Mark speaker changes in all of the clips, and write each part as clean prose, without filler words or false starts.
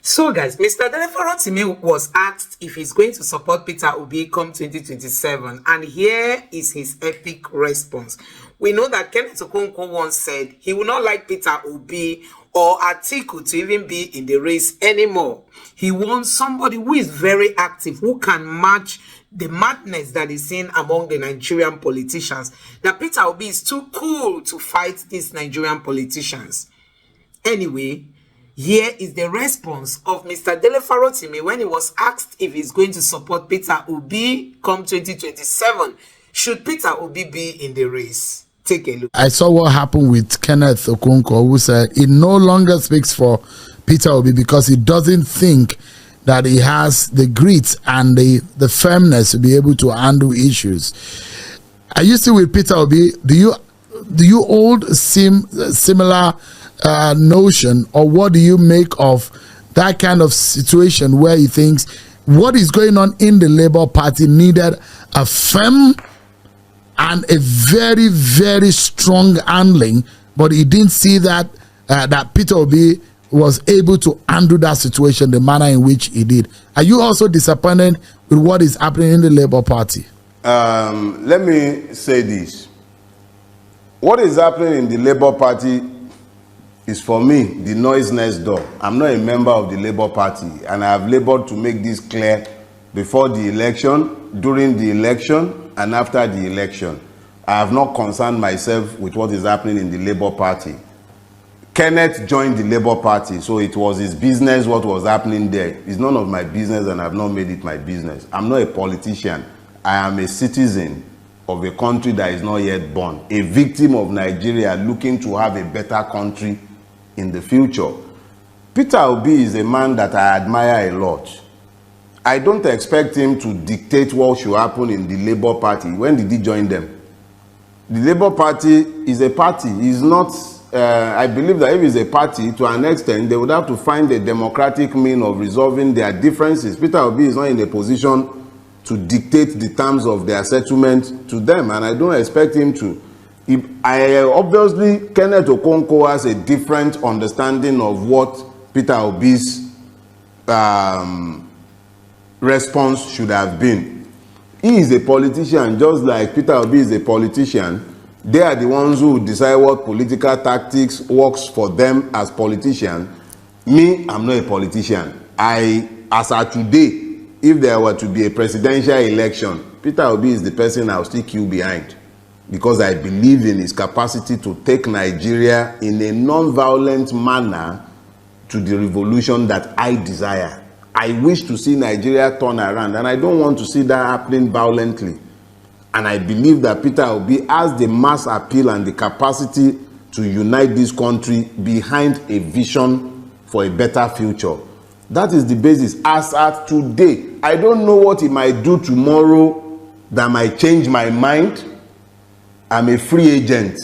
Speaker 1: So, guys, Mr. Dele Farotimi was asked if he's going to support Peter Obi come 2027, and here is his epic response. We know that Kenneth Okonkwo once said he would not like Peter Obi or Atiku to even be in the race anymore. He wants somebody who is very active, who can match the madness that is seen among the Nigerian politicians. That Peter Obi is too cool to fight these Nigerian politicians. Anyway, here is the response of Mr. Dele Farotimi when he was asked if he's going to support Peter Obi come 2027. Should Peter Obi be in the race? Take a look.
Speaker 2: I saw what happened with Kenneth Okonkwo, who said he no longer speaks for Peter Obi because he doesn't think that he has the grit and the firmness to be able to handle issues. Are you still with Peter Obi? Do you hold similar notion, or what do you make of that kind of situation where he thinks what is going on in the Labour Party needed a firm and a very, very strong handling, but he didn't see that that Peter Obi was able to handle that situation the manner in which he did. Are you also disappointed with what is happening in the Labour Party?
Speaker 3: Let me say this. What is happening in the Labour Party is, for me, the noise next door. I'm not a member of the Labour Party, and I have labored to make this clear before the election, during the election, and after the election. I have not concerned myself with what is happening in the Labour Party. Kenneth joined the Labour Party, so it was his business what was happening there. It's none of my business, and I have not made it my business. I'm not a politician. I am a citizen of a country that is not yet born, a victim of Nigeria looking to have a better country in the future. Peter Obi is a man that I admire a lot. I don't expect him to dictate what should happen in the Labour Party. When did he join them? The Labour Party is a party. It's not, I believe that if it's a party, to an extent, they would have to find a democratic means of resolving their differences. Peter Obi is not in a position to dictate the terms of their settlement to them, and I don't expect him to. Obviously, Kenneth Okonkwo has a different understanding of what Peter Obi's response should have been. He is a politician, just like Peter Obi is a politician. They are the ones who decide what political tactics works for them as politicians. Me, I'm not a politician. As of today, if there were to be a presidential election, Peter Obi is the person I'll still queue behind, because I believe in his capacity to take Nigeria in a non-violent manner to the revolution that I desire. I wish to see Nigeria turn around, and I don't want to see that happening violently. And I believe that Peter Obi has the mass appeal and the capacity to unite this country behind a vision for a better future. That is the basis. As at today, I don't know what he might do tomorrow that might change my mind. I'm a free agent.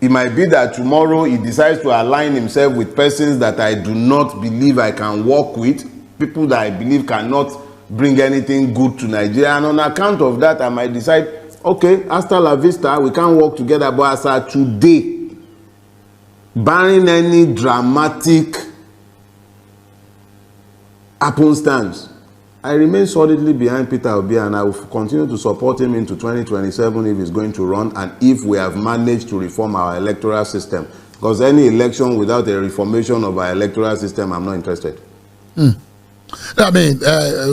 Speaker 3: It might be that tomorrow he decides to align himself with persons that I do not believe I can work with, people that I believe cannot bring anything good to Nigeria. And on account of that, I might decide, okay, hasta la vista, we can't work together. But as of today, barring any dramatic happenstance, I remain solidly behind Peter Obi, and I will continue to support him into 2027 if he's going to run, and if we have managed to reform our electoral system. Because any election without a reformation of our electoral system, I'm not interested.
Speaker 2: I mean,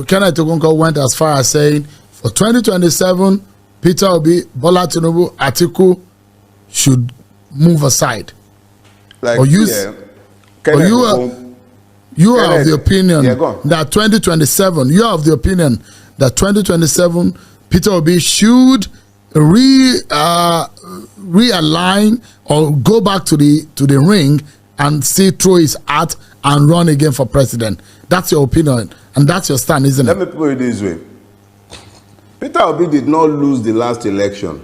Speaker 2: Kenneth Okonkwo went as far as saying, for 2027, Peter Obi, Bola Tinubu, Atiku should move aside.
Speaker 3: Like,
Speaker 2: you are of the opinion that 2027, you are of the opinion that 2027, Peter Obi should realign or go back to the ring and see through his hat and run again for president. That's your opinion, and that's your stand, isn't it?
Speaker 3: Let me put it this way. Peter Obi did not lose the last election.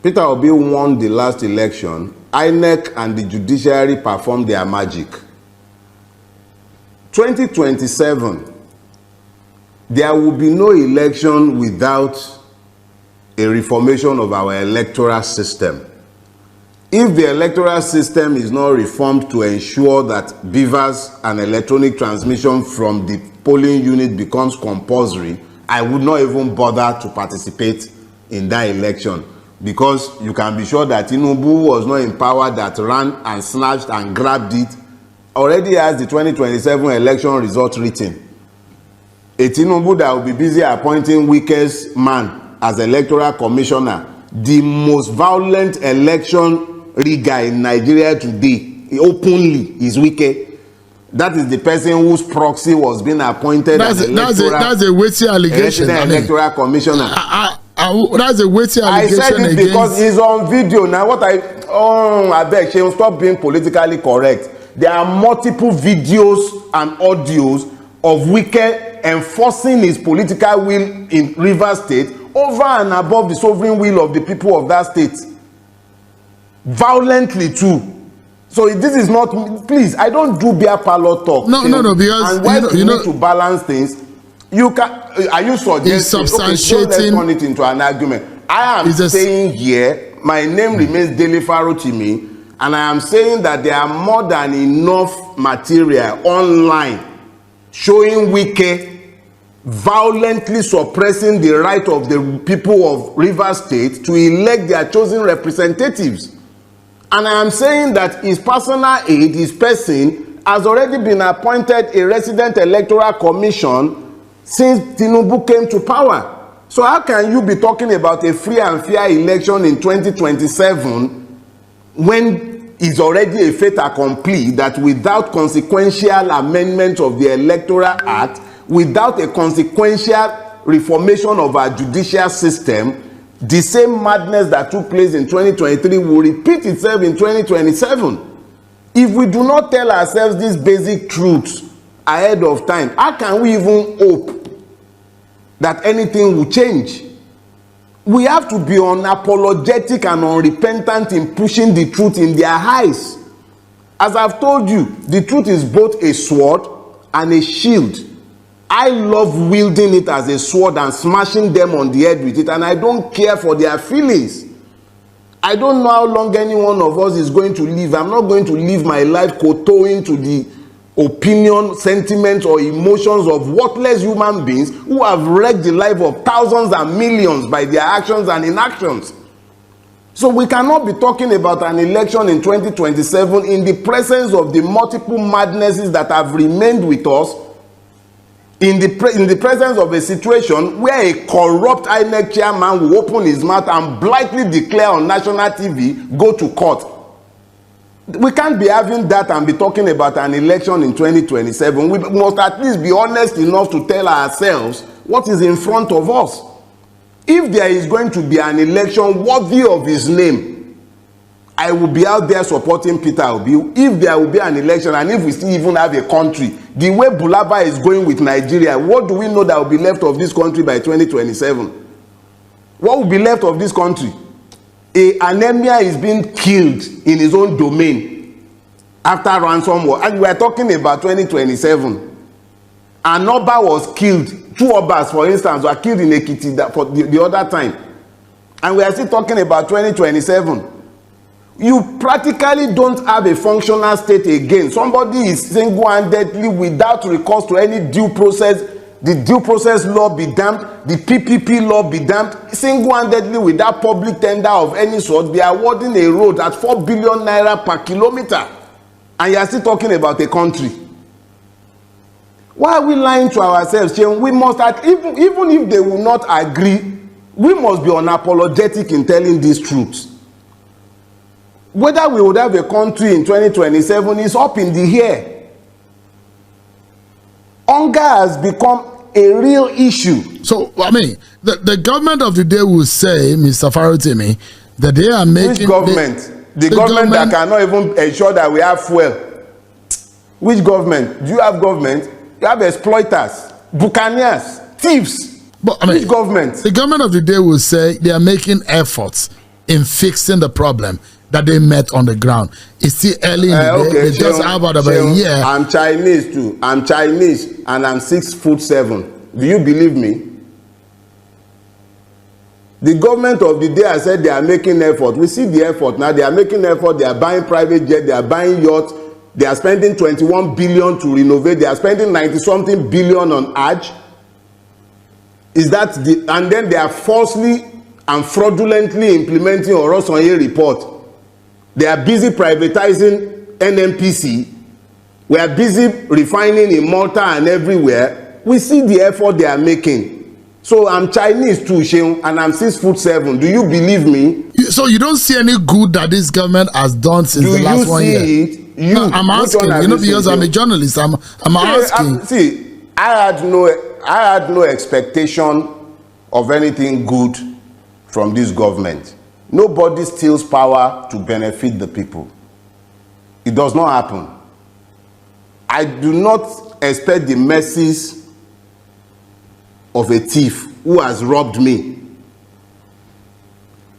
Speaker 3: Peter Obi won the last election. INEC and the judiciary performed their magic. 2027, there will be no election without a reformation of our electoral system. If the electoral system is not reformed to ensure that beavers and electronic transmission from the polling unit becomes compulsory, I would not even bother to participate in that election, because you can be sure that Tinubu was not in power that ran and snatched and grabbed it, already has the 2027 election results written. A Tinubu that will be busy appointing weakest man as electoral commissioner, the most violent election rigger in Nigeria today, openly is Wike. That is the person whose proxy was being appointed as
Speaker 2: that's a weighty allegation.
Speaker 3: Electoral commissioner.
Speaker 2: That's a weighty allegation.
Speaker 3: I said it because he's on video. Now I beg she will stop being politically correct. There are multiple videos and audios of Wike enforcing his political will in Rivers State over and above the sovereign will of the people of that state. Violently too. So this is not, please, I don't do beer parlor talk.
Speaker 2: No, because
Speaker 3: and when you need to balance things, you can. Are you suggesting? Okay, so let's turn it into an argument. I am saying here, my name remains Dele Farotimi, and I am saying that there are more than enough material online showing Wike violently suppressing the right of the people of Rivers State to elect their chosen representatives. And I am saying that his personal aide, his person, has already been appointed a resident electoral commission since Tinubu came to power. So how can you be talking about a free and fair election in 2027 when it's already a fait accompli that without consequential amendment of the Electoral Act, without a consequential reformation of our judicial system, the same madness that took place in 2023 will repeat itself in 2027. If we do not tell ourselves these basic truths ahead of time, how can we even hope that anything will change? We have to be unapologetic and unrepentant in pushing the truth in their eyes. As I've told you, the truth is both a sword and a shield. I love wielding it as a sword and smashing them on the head with it, and I don't care for their feelings. I don't know how long any one of us is going to live. I'm not going to live my life kowtowing to the opinion, sentiments, or emotions of worthless human beings who have wrecked the life of thousands and millions by their actions and inactions. So we cannot be talking about an election in 2027 in the presence of the multiple madnesses that have remained with us, in the presence of a situation where a corrupt INEC chairman will open his mouth and blithely declare on national TV, go to court. We can't be having that and be talking about an election in 2027. We must at least be honest enough to tell ourselves what is in front of us. If there is going to be an election worthy of his name, I will be out there supporting Peter Obi. If there will be an election, and if we still even have a country, the way Bulaba is going with Nigeria, what do we know that will be left of this country by 2027? What will be left of this country? An emir is being killed in his own domain after ransom war, and we are talking about 2027. An Oba was killed. 2 Obas, for instance, were killed in Ekiti for the other time, and we are still talking about 2027. You practically don't have a functional state again. Somebody is single-handedly, without recourse to any due process, the due process law be damned, the PPP law be damned, single-handedly without public tender of any sort, be awarding a road at 4 billion naira per kilometer, and you are still talking about a country. Why are we lying to ourselves? We must, even if they will not agree, we must be unapologetic in telling these truths. Whether we would have a country in 2027 is up in the air. Hunger has become a real issue.
Speaker 2: So, I mean, the government of the day will say, Mr. Farotimi, that they are making...
Speaker 3: Which government? The government that cannot even ensure that we have fuel. Which government? Do you have government? You have exploiters, buccaneers, thieves.
Speaker 2: But, I mean,
Speaker 3: which government?
Speaker 2: The government of the day will say they are making efforts in fixing the problem that they met on the ground. It's still early in the day. They just have about a year.
Speaker 3: I'm Chinese too. I'm Chinese and I'm 6'7". Do you believe me? The government of the day has said they are making effort. We see the effort now. They are making effort. They are buying private jet. They are buying yacht. They are spending 21 billion to renovate. They are spending 90-something billion on Hajj. Is that the? And then they are falsely and fraudulently implementing Orosanye report. They are busy privatizing NNPC. We are busy refining in Malta and everywhere. We see the effort they are making. So I'm Chinese too, Sheung, and I'm 6'7". Do you believe me?
Speaker 2: So you don't see any good that this government has done since the last 1 year?
Speaker 3: It?
Speaker 2: No, I'm asking. Because I'm a journalist. I'm asking.
Speaker 3: I had no expectation of anything good from this government. Nobody steals power to benefit the people. It does not happen. I do not expect the mercies of a thief who has robbed me.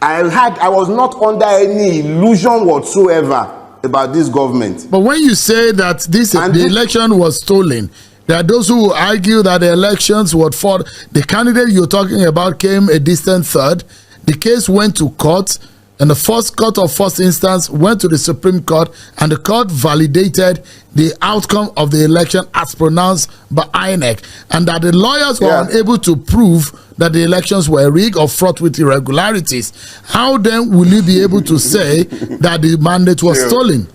Speaker 3: I was not under any illusion whatsoever about this government.
Speaker 2: But when you say that the election was stolen, there are those who argue that the elections were fraud. The candidate you're talking about came a distant third. The case went to court, and the first court of first instance went to the Supreme Court, and the court validated the outcome of the election as pronounced by INEC, and that the lawyers were unable to prove that the elections were rigged or fraught with irregularities. How then will you be able to say that the mandate was stolen?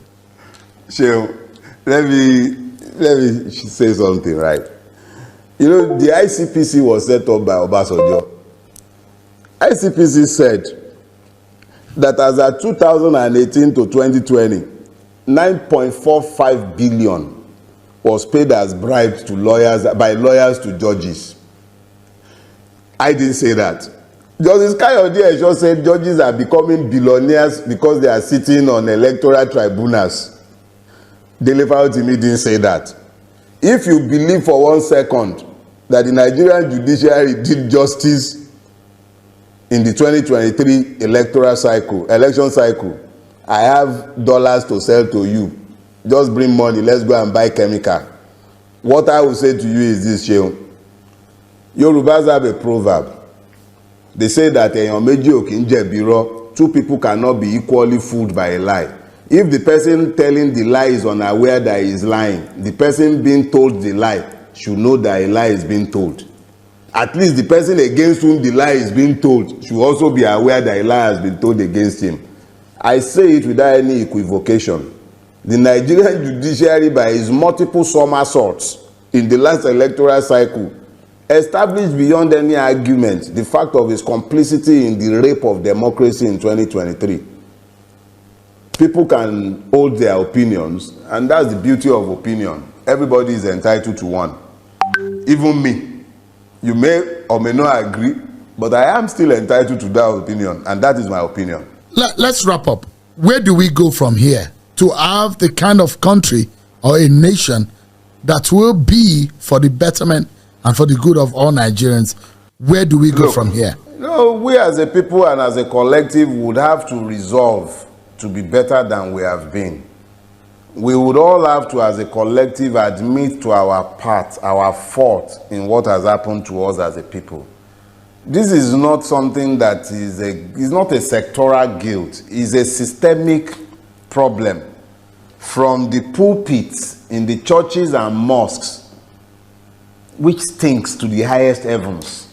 Speaker 3: Sure. Let me say something, right? You know, the ICPC was set up by Obasanjo. ICPC said that as of 2018 to 2020, 9.45 billion was paid as bribes to lawyers by lawyers to judges. I didn't say that. Justice Kayode Esho said judges are becoming billionaires because they are sitting on electoral tribunals. Dele Farotimi didn't say that. If you believe for 1 second that the Nigerian judiciary did justice in the 2023 election cycle, I have dollars to sell to you. Just bring money, let's go and buy chemical. What I will say to you is this, Sheung. Yorubas have a proverb. They say that two people cannot be equally fooled by a lie. If the person telling the lie is unaware that he is lying, the person being told the lie should know that a lie is being told. At least the person against whom the lie is being told should also be aware that a lie has been told against him. I say it without any equivocation. The Nigerian judiciary, by its multiple somersaults in the last electoral cycle, established beyond any argument the fact of its complicity in the rape of democracy in 2023. People can hold their opinions, and that's the beauty of opinion. Everybody is entitled to one. Even me. You may or may not agree, but I am still entitled to that opinion, and that is my opinion.
Speaker 2: Let's wrap up. Where do we go from here to have the kind of country or a nation that will be for the betterment and for the good of all Nigerians? Where do we go from here?
Speaker 3: No, we as a people and as a collective would have to resolve to be better than we have been. We would all have to, as a collective, admit to our part, our fault in what has happened to us as a people. This is not something that is not a sectoral guilt. It's a systemic problem. From the pulpits in the churches and mosques, which stinks to the highest heavens,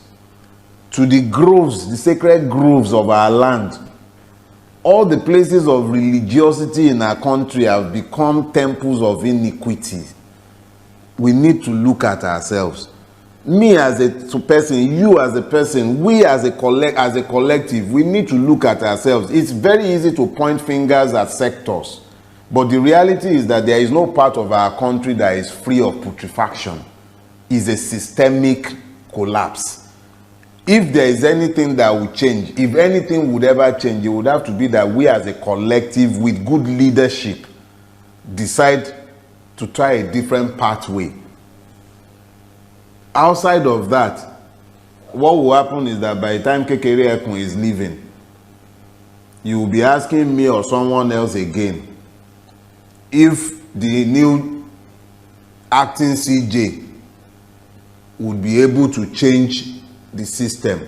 Speaker 3: to the groves, the sacred groves of our land. All the places of religiosity in our country have become temples of iniquity. We need to look at ourselves. Me as a person, you as a person, we as a collective, we need to look at ourselves. It's very easy to point fingers at sectors, but the reality is that there is no part of our country that is free of putrefaction. It's a systemic collapse. If there is anything that would change, if anything would ever change, it would have to be that we as a collective with good leadership decide to try a different pathway. Outside of that, what will happen is that by the time Kekere Ekun is leaving, you will be asking me or someone else again if the new acting CJ would be able to change the system.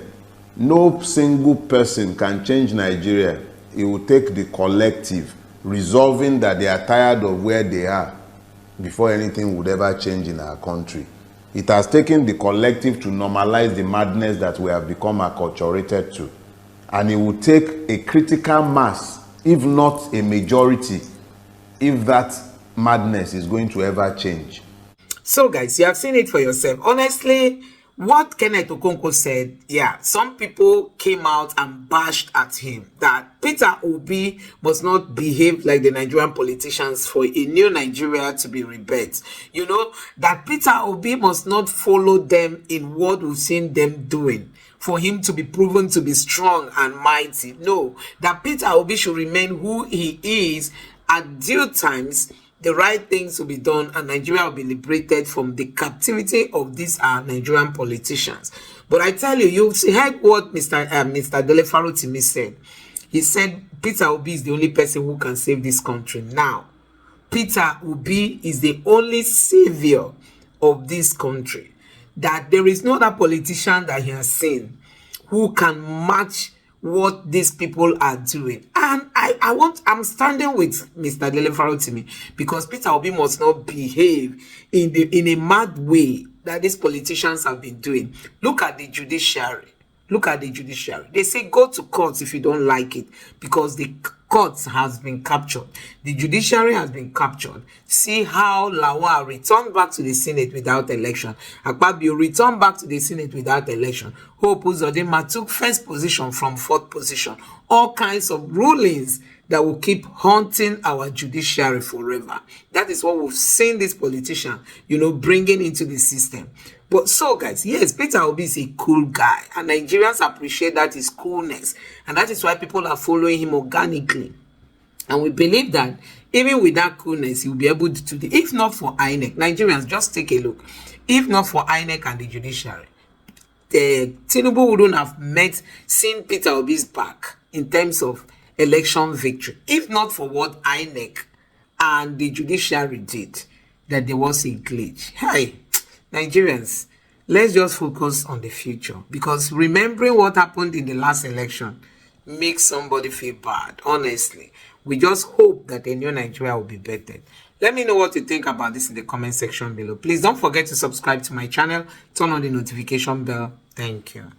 Speaker 3: No single person can change Nigeria. It will take the collective resolving that they are tired of where they are before anything would ever change in our country. It has taken the collective to normalize the madness that we have become acculturated to. And it will take a critical mass, if not a majority, if that madness is going to ever change.
Speaker 1: So guys, you have seen it for yourself. Honestly, what Kenneth Okonkwo said, yeah, some people came out and bashed at him that Peter Obi must not behave like the Nigerian politicians for a new Nigeria to be rebuilt. You know, that Peter Obi must not follow them in what we've seen them doing for him to be proven to be strong and mighty. No, that Peter Obi should remain who he is. At due times, the right things will be done and Nigeria will be liberated from the captivity of these Nigerian politicians. But I tell you, you've heard what Mr. Dele Farotimi said. He said Peter Obi is the only person who can save this country. Now, Peter Obi is the only savior of this country. That there is no other politician that he has seen who can match what these people are doing. And I'm standing with Mr. Dele Farotimi because Peter Obi must not behave in a mad way that these politicians have been doing. Look at the judiciary. Look at the judiciary. They say go to court if you don't like it because the courts has been captured. The judiciary has been captured. See how Lawal returned back to the Senate without election. Akpabio returned back to the Senate without election. Hope Uzodinma took first position from fourth position. All kinds of rulings that will keep haunting our judiciary forever. That is what we've seen this politician, bringing into the system. But so guys, yes, Peter Obi is a cool guy and Nigerians appreciate that his coolness, and that is why people are following him organically. And we believe that even with that coolness, he'll be able to do. If not for INEC, Nigerians, just take a look. If not for INEC and the judiciary, the Tinubu wouldn't have seen Peter Obi's back in terms of election victory. If not for what INEC and the judiciary did, that there was a glitch. Hey, Nigerians, let's just focus on the future, because remembering what happened in the last election makes somebody feel bad. Honestly, we just hope that a new Nigeria will be better. Let me know what you think about this in the comment section below. Please don't forget to subscribe to my channel, turn on the notification bell. Thank you.